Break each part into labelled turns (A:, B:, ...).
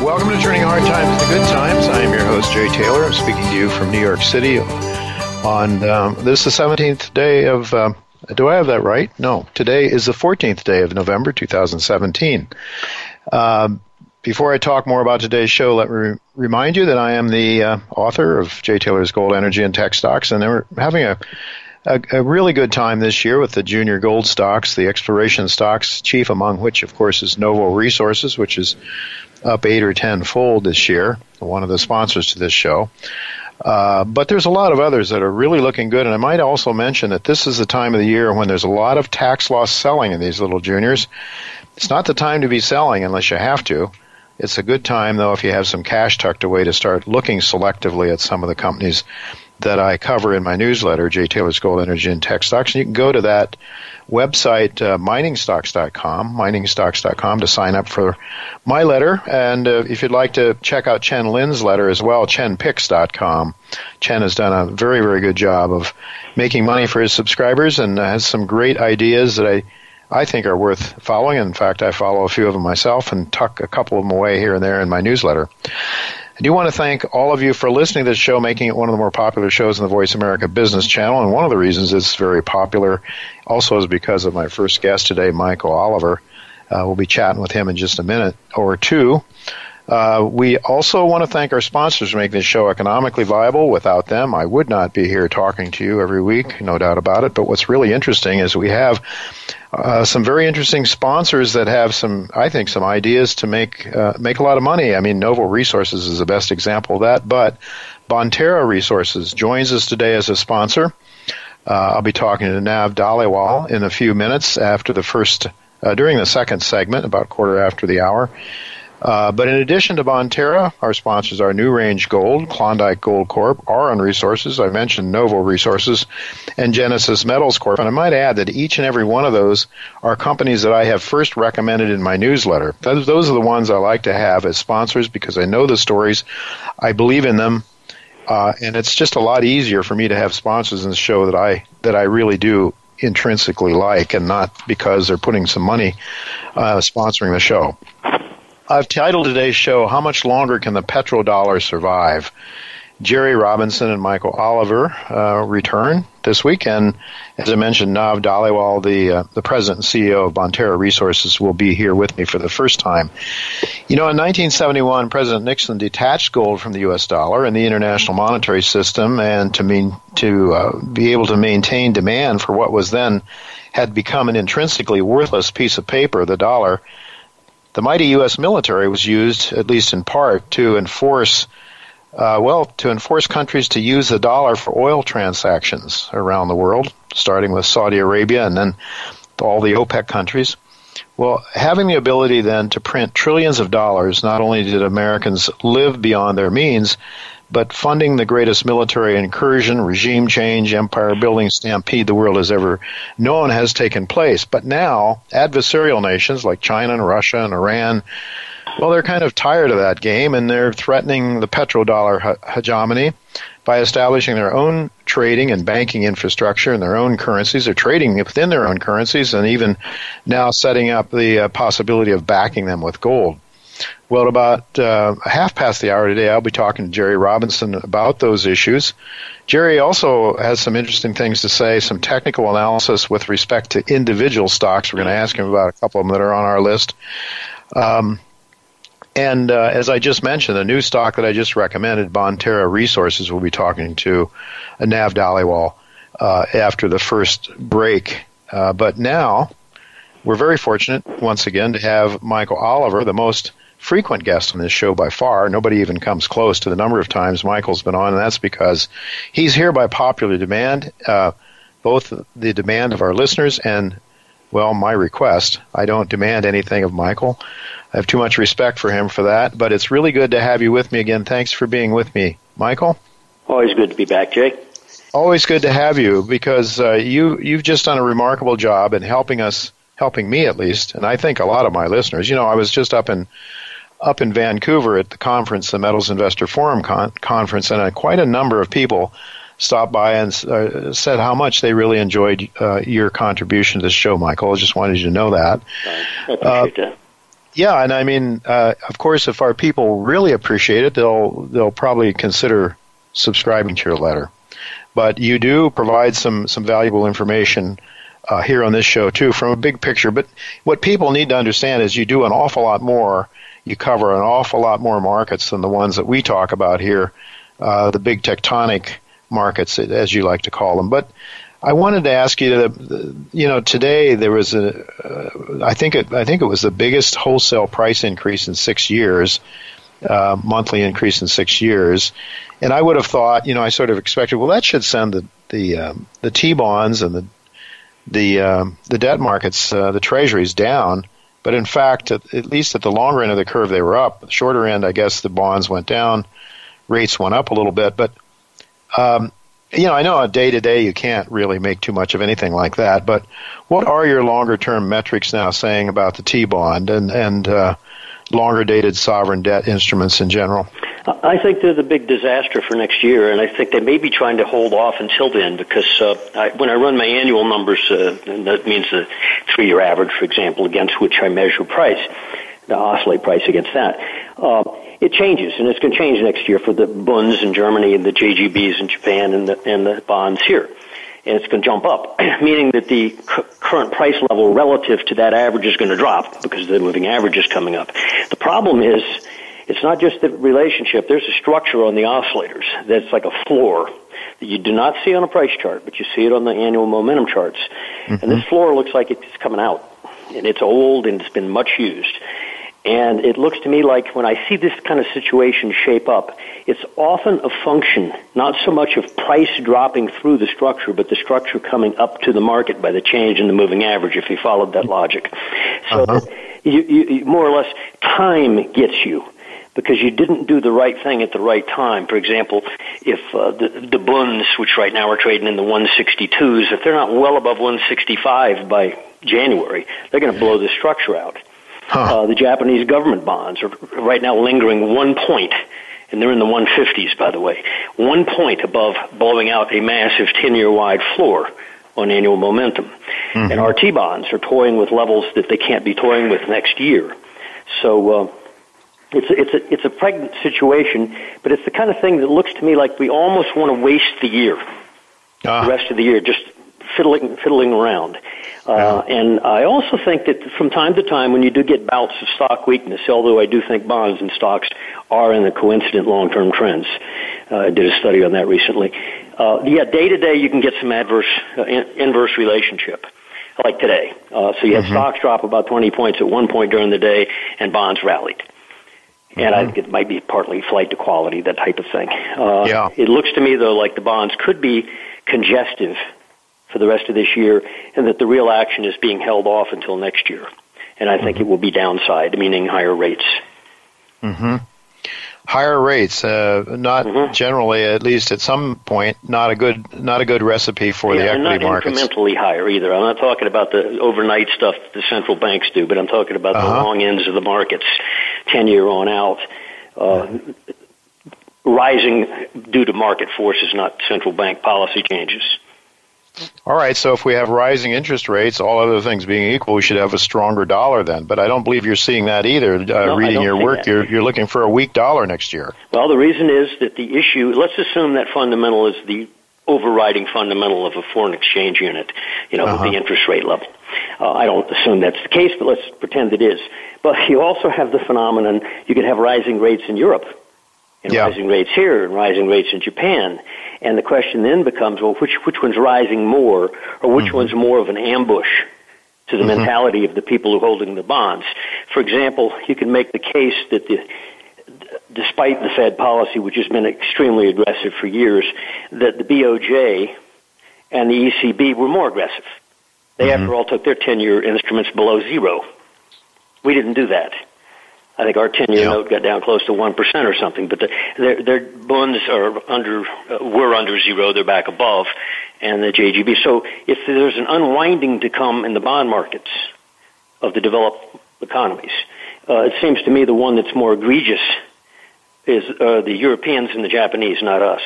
A: Welcome to Turning Hard Times into Good Times. I am your host, Jay Taylor. I'm speaking to you from New York City on this is the 17th day of, do I have that right? No, today is the 14th day of November 2017. Before I talk more about today's show, let me remind you that I am the author of Jay Taylor's Gold, Energy, and Tech Stocks, and we're having a really good time this year with the junior gold stocks, the exploration stocks, chief among which, of course, is Novo Resources, which is up 8 or 10-fold this year, one of the sponsors to this show. But there's a lot of others that are really looking good, and I might also mention that this is the time of the year when there's a lot of tax loss selling in these little juniors. It's not the time to be selling unless you have to. It's a good time, though, if you have some cash tucked away to start looking selectively at some of the companies that I cover in my newsletter, Jay Taylor's Gold, Energy, and Tech Stocks. And you can go to that website, miningstocks.com, to sign up for my letter. And if you'd like to check out Chen Lin's letter as well, chenpicks.com. Chen has done a very, very good job of making money for his subscribers and has some great ideas that I think are worth following. In fact, I follow a few of them myself and tuck a couple of them away here and there in my newsletter. I do want to thank all of you for listening to this show, making it one of the more popular shows on the Voice America Business Channel. And one of the reasons it's very popular also is because of my first guest today, Michael Oliver. We'll be chatting with him in just a minute or two. We also want to thank our sponsors for making this show economically viable. Without them, I would not be here talking to you every week, no doubt about it. But what's really interesting is we have some very interesting sponsors that have some ideas to make a lot of money. I mean, Novo Resources is the best example of that, but Bonterra Resources joins us today as a sponsor. I'll be talking to Nav Dhaliwal in a few minutes after during the second segment, about quarter after the hour. But in addition to Bonterra, our sponsors are New Range Gold, Klondike Gold Corp, Auron Resources, I mentioned Novo Resources, and Genesis Metals Corp. And I might add that each and every one of those are companies that I have first recommended in my newsletter. Those are the ones I like to have as sponsors because I know the stories, I believe in them, and it's just a lot easier for me to have sponsors in the show that I really do intrinsically like, and not because they're putting some money sponsoring the show. I've titled today's show, How Much Longer Can the Petrodollar Survive? Jerry Robinson and Michael Oliver return this week, and as I mentioned, Nav Dhaliwal, the president and CEO of Bonterra Resources, will be here with me for the first time. You know, in 1971, President Nixon detached gold from the U.S. dollar and the international monetary system, and to be able to maintain demand for what was then had become an intrinsically worthless piece of paper, the dollar. The mighty U.S. military was used, at least in part, to enforce countries to use the dollar for oil transactions around the world, starting with Saudi Arabia and then all the OPEC countries. Well, having the ability then to print trillions of dollars, not only did Americans live beyond their means, but funding the greatest military incursion, regime change, empire-building stampede the world has ever known has taken place. But now, adversarial nations like China and Russia and Iran, well, they're kind of tired of that game, and they're threatening the petrodollar hegemony by establishing their own trading and banking infrastructure and their own currencies. They're trading within their own currencies and even now setting up the possibility of backing them with gold. Well, at about half past the hour today, I'll be talking to Jerry Robinson about those issues. Jerry also has some interesting things to say, some technical analysis with respect to individual stocks. We're going to ask him about a couple of them that are on our list. And as I just mentioned, the new stock that I just recommended, Bonterra Resources, we'll be talking to Nav Dhaliwal after the first break. But now, we're very fortunate, once again, to have Michael Oliver, the most frequent guest on this show by far. Nobody even comes close to the number of times Michael's been on, and that's because he's here by popular demand, both the demand of our listeners and, well, my request. I don't demand anything of Michael. I have too much respect for him for that, but it's really good to have you with me again. Thanks for being with me, Michael.
B: Always good to be back, Jay.
A: Always good to have you because you've just done a remarkable job in helping me at least, and I think a lot of my listeners. You know, I was just up in Vancouver at the conference, the Metals Investor Forum conference, and quite a number of people stopped by and said how much they really enjoyed your contribution to this show, Michael. I just wanted you to know that.
B: I appreciate that.
A: Yeah, and I mean, of course, if our people really appreciate it, they'll probably consider subscribing to your letter. But you do provide some valuable information here on this show too, from a big picture. But what people need to understand is you do an awful lot more. You cover an awful lot more markets than the ones that we talk about here, the big tectonic markets, as you like to call them. But I wanted to ask you, today there was I think it was the biggest wholesale price increase in 6 years, monthly increase in 6 years, and I would have thought, I sort of expected, well, that should send the T-bonds and the debt markets, the treasuries down. But in fact, at least at the longer end of the curve, they were up. The shorter end, I guess, the bonds went down, rates went up a little bit, but I know on day-to-day you can't really make too much of anything like that, but what are your longer-term metrics now saying about the T-bond and longer-dated sovereign debt instruments in general?
B: I think they're the big disaster for next year, and I think they may be trying to hold off until then because when I run my annual numbers, and that means the 3-year average, for example, against which I measure price, the oscillate price against that, it changes, and it's going to change next year for the bunds in Germany and the JGBs in Japan and the bonds here. And it's going to jump up, meaning that the current price level relative to that average is going to drop because the moving average is coming up. The problem is it's not just the relationship. There's a structure on the oscillators that's like a floor that you do not see on a price chart, but you see it on the annual momentum charts. Mm-hmm. And this floor looks like it's coming out, and it's old and it's been much used. And it looks to me like when I see this kind of situation shape up, it's often a function, not so much of price dropping through the structure, but the structure coming up to the market by the change in the moving average, if you followed that logic. So you more or less, time gets you because you didn't do the right thing at the right time. For example, if the bunds, which right now are trading in the 162s, if they're not well above 165 by January, they're going to blow the structure out. The Japanese government bonds are right now lingering 1 point, and they're in the 150s, by the way, 1 point above blowing out a massive 10-year wide floor on annual momentum. Mm-hmm. And our T-bonds are toying with levels that they can't be toying with next year. So it's a pregnant situation, but it's the kind of thing that looks to me like we almost want to waste the year, the rest of the year, just fiddling around. And I also think that from time to time, when you do get bouts of stock weakness, although I do think bonds and stocks are in the coincident long-term trends, I did a study on that recently. Day-to-day, you can get some adverse inverse relationship, like today. So you had stocks drop about 20 points at one point during the day, and bonds rallied. And I think it might be partly flight to quality, that type of thing. It looks to me, though, like the bonds could be congestive for the rest of this year, and that the real action is being held off until next year. And I think it will be downside, meaning higher rates.
A: Mm-hmm. Higher rates, not generally, at least at some point, not a good recipe for the equity markets.
B: Not incrementally higher either. I'm not talking about the overnight stuff the central banks do, but I'm talking about the long ends of the markets, 10-year on out, rising due to market forces, not central bank policy changes.
A: All right, so if we have rising interest rates, all other things being equal, we should have a stronger dollar then. But I don't believe you're seeing that either. Reading your work, you're looking for a weak dollar next year.
B: Well, the reason is that the issue, let's assume that fundamental is the overriding fundamental of a foreign exchange unit, with the interest rate level. I don't assume that's the case, but let's pretend it is. But you also have the phenomenon, you could have rising rates in Europe, and rising rates here, and rising rates in Japan. And the question then becomes, well, which one's rising more, or which one's more of an ambush to the mentality of the people who are holding the bonds? For example, you can make the case that despite the Fed policy, which has been extremely aggressive for years, that the BOJ and the ECB were more aggressive. They, after all, took their 10-year instruments below zero. We didn't do that. I think our 10-year note got down close to 1% or something, but their bonds were under zero. They're back above, and the JGB. So if there's an unwinding to come in the bond markets of the developed economies, it seems to me the one that's more egregious is the Europeans and the Japanese, not us.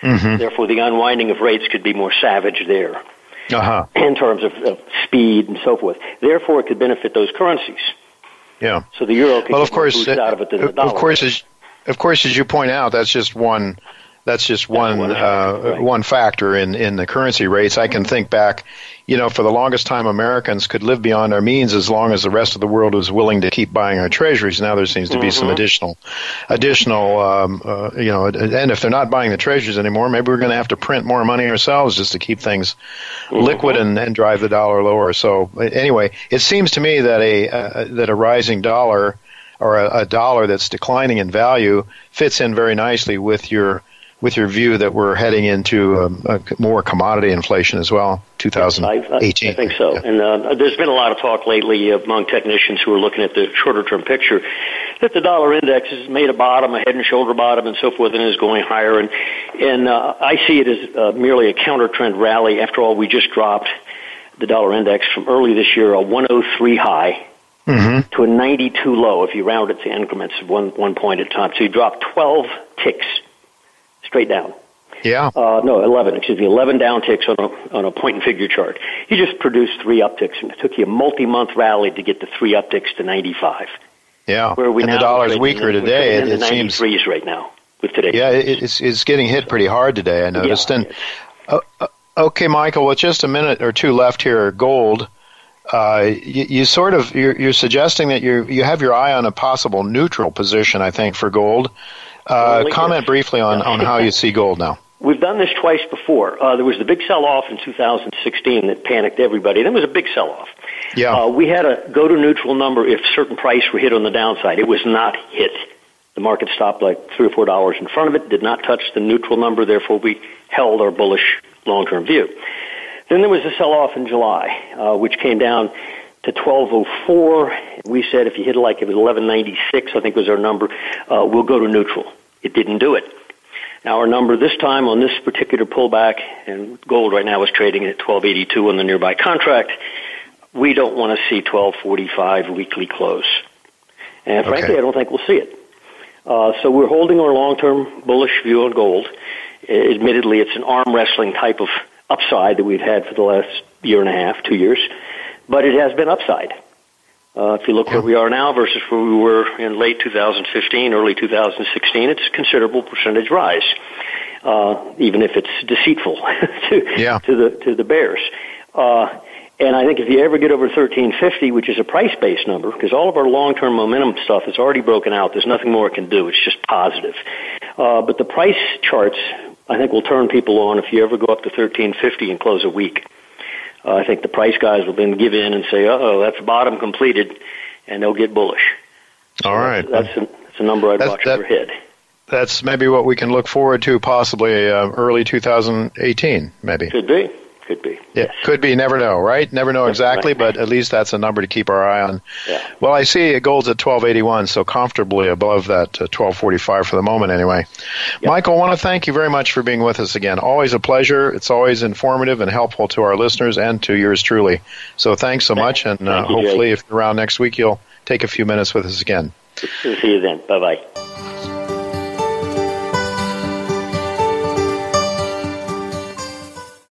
B: Therefore, the unwinding of rates could be more savage there in terms of speed and so forth. Therefore, it could benefit those currencies.
A: Yeah.
B: So the euro can
A: well,
B: get more boost out of it than the dollar.
A: Of course, as you point out, that's just one one factor in the currency rates. I can think back, for the longest time, Americans could live beyond our means as long as the rest of the world was willing to keep buying our treasuries. Now there seems to be some additional, and if they're not buying the treasuries anymore, maybe we're going to have to print more money ourselves just to keep things liquid and drive the dollar lower. So anyway, it seems to me that a rising dollar or a dollar that's declining in value fits in very nicely with your view that we're heading into more commodity inflation as well, 2018.
B: I think so. And there's been a lot of talk lately among technicians who are looking at the shorter-term picture that the dollar index has made a bottom, a head and shoulder bottom, and so forth, and is going higher. And I see it as merely a counter-trend rally. After all, we just dropped the dollar index from early this year, a 103 high, to a 92 low, if you round it to increments of one point at a time. So you dropped 12 ticks. Straight down.
A: Yeah.
B: 11 down ticks on a point and figure chart. You just produced 3 upticks, and it took you a multi-month rally to get the 3 upticks to 95.
A: Yeah.
B: Where we
A: and
B: now
A: the dollar's weaker today.
B: It seems 93s right now with today.
A: Yeah, it's getting hit pretty hard today, I noticed. Yeah, okay, Michael, with just a minute or two left here, gold. You're suggesting that you have your eye on a possible neutral position, I think, for gold. Comment briefly on how you see gold now.
B: We've done this twice before. There was the big sell-off in 2016 that panicked everybody. Then it was a big sell-off.
A: Yeah.
B: We had a go-to-neutral number if certain price were hit on the downside. It was not hit. The market stopped like $3 or $4 in front of it, did not touch the neutral number, therefore we held our bullish long-term view. Then there was a sell-off in July, which came down to 1204. We said if you hit it like it was 1196, I think was our number, we'll go to neutral. It didn't do it. Now our number this time on this particular pullback, and gold right now is trading at 1282 on the nearby contract, we don't want to see 1245 weekly close. And frankly, I don't think we'll see it. So we're holding our long-term bullish view on gold. Admittedly, it's an arm wrestling type of upside that we've had for the last year and a half, 2 years. But it has been upside. If you look where we are now versus where we were in late 2015, early 2016, it's a considerable percentage rise, even if it's deceitful to the bears. And I think if you ever get over 1350, which is a price-based number, because all of our long-term momentum stuff is already broken out, there's nothing more it can do. It's just positive. But the price charts, I think, will turn people on if you ever go up to 1350 and close a week. I think the price guys will then give in and say, that's bottom completed, and they'll get bullish. So
A: all right.
B: That's a number I'd watch over head.
A: That's maybe what we can look forward to possibly early 2018, maybe.
B: Could be.
A: Yeah, could be. Never know, right? Never know exactly, right. But at least that's a number to keep our eye on. Yeah. Well, I see gold's at 1281, so comfortably above that 1245 for the moment anyway. Yep. Michael, I want to thank you very much for being with us again. Always a pleasure. It's always informative and helpful to our listeners and to yours truly. So thanks so much, and hopefully if you're around next week, you'll take a few minutes with us again.
B: See you then. Bye-bye.